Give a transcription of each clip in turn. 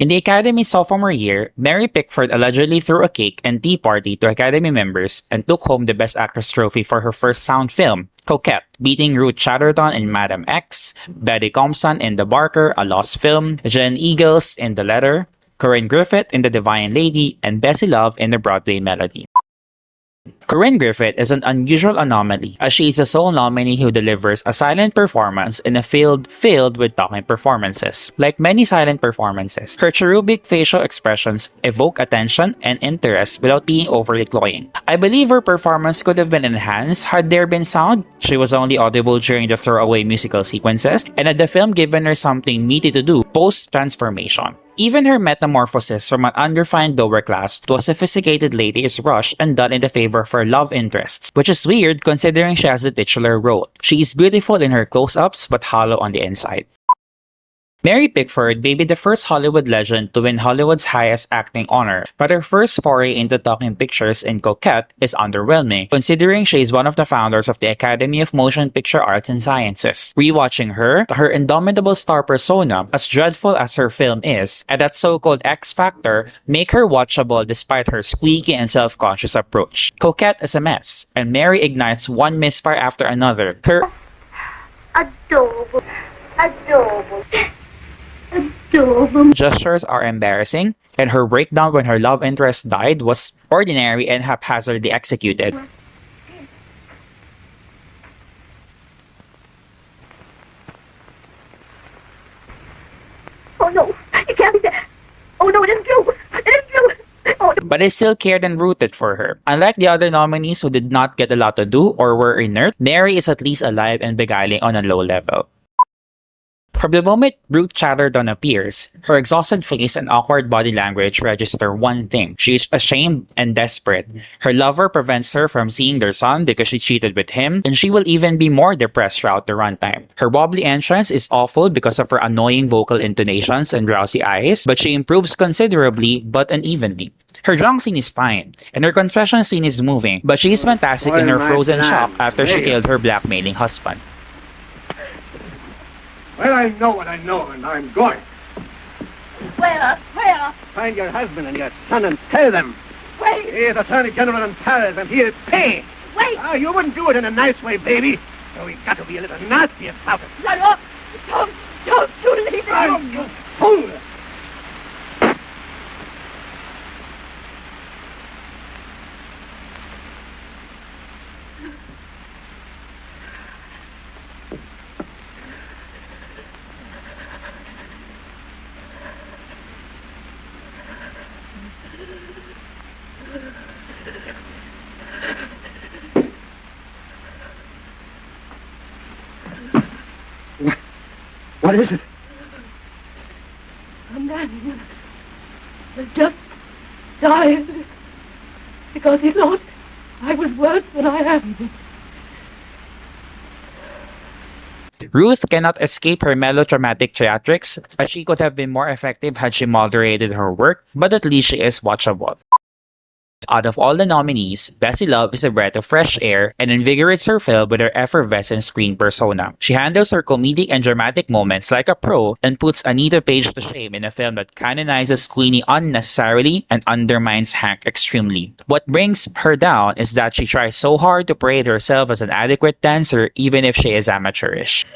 In the Academy's sophomore year, Mary Pickford allegedly threw a cake and tea party to Academy members and took home the Best Actress trophy for her first sound film, Coquette, beating Ruth Chatterton in Madam X, Betty Compson in The Barker, A Lost Film, Jen Eagles in The Letter, Corinne Griffith in The Divine Lady, and Bessie Love in The Broadway Melody. Corinne Griffith is an unusual anomaly as she is the sole nominee who delivers a silent performance in a field filled with talking performances. Like many silent performances, her cherubic facial expressions evoke attention and interest without being overly cloying. I believe her performance could have been enhanced had there been sound. She was only audible during the throwaway musical sequences, and had the film given her something meaty to do post-transformation. Even her metamorphosis from an unrefined lower class to a sophisticated lady is rushed and done in the favor of her love interests, which is weird considering she has the titular role. She is beautiful in her close-ups but hollow on the inside. Mary Pickford may be the first Hollywood legend to win Hollywood's highest acting honor, but her first foray into talking pictures in Coquette is underwhelming, considering she is one of the founders of the Academy of Motion Picture Arts and Sciences. Rewatching her indomitable star persona, as dreadful as her film is, and that so-called X factor, make her watchable despite her squeaky and self-conscious approach. Coquette is a mess, and Mary ignites one misfire after another. Her adorable. gestures are embarrassing, and her breakdown when her love interest died was ordinary and haphazardly executed. Oh no, it can't be that. Oh no, it isn't true. It isn't true. Oh no. But I still cared and rooted for her. Unlike the other nominees who did not get a lot to do or were inert, Mary is at least alive and beguiling on a low level. From the moment Ruth Chatterton appears, her exhausted face and awkward body language register one thing. She is ashamed and desperate. Her lover prevents her from seeing their son because she cheated with him, and she will even be more depressed throughout the runtime. Her wobbly entrance is awful because of her annoying vocal intonations and drowsy eyes, but she improves considerably but unevenly. Her drunk scene is fine, and her confession scene is moving, but she is fantastic in her frozen shock after she killed her blackmailing husband. Well, I know what I know, and I'm going. Where? Find your husband and your son and tell them. Wait, He is Attorney General in Paris, and he'll pay. wait. Ah, you wouldn't do it in a nice way, baby. So we got to be a little nasty about it. Shut up. Don't you leave me. Oh, you fool! What is it? A man has just died because he thought I was worse than I am. Ruth cannot escape her melodramatic theatrics, as she could have been more effective had she moderated her work, but at least she is watchable. Out of all the nominees, Bessie Love is a breath of fresh air and invigorates her film with her effervescent screen persona. She handles her comedic and dramatic moments like a pro and puts Anita Page to shame in a film that canonizes Queenie unnecessarily and undermines Hank extremely. What brings her down is that she tries so hard to parade herself as an adequate dancer even if she is amateurish.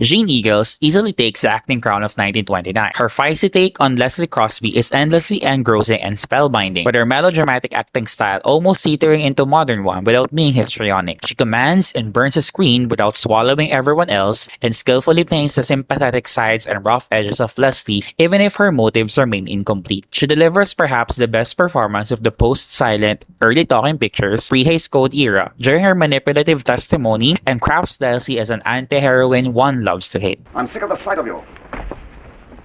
Jean Eagles easily takes the acting crown of 1929. Her feisty take on Leslie Crosby is endlessly engrossing and spellbinding, with her melodramatic acting style almost teetering into modern one without being histrionic. She commands and burns the screen without swallowing everyone else, and skillfully paints the sympathetic sides and rough edges of Leslie even if her motives remain incomplete. She delivers perhaps the best performance of the post-silent, early talking pictures, pre-Hays Code era during her manipulative testimony, and crafts Leslie as an anti-heroine one loves to hate. I'm sick of the sight of you.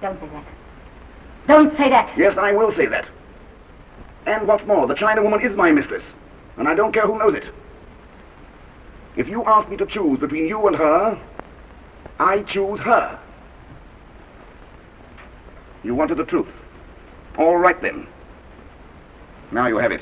Don't say that. Don't say that. Yes, I will say that. And what's more, the China woman is my mistress, and I don't care who knows it. If you ask me to choose between you and her, I choose her. You wanted the truth. All right then. Now you have it.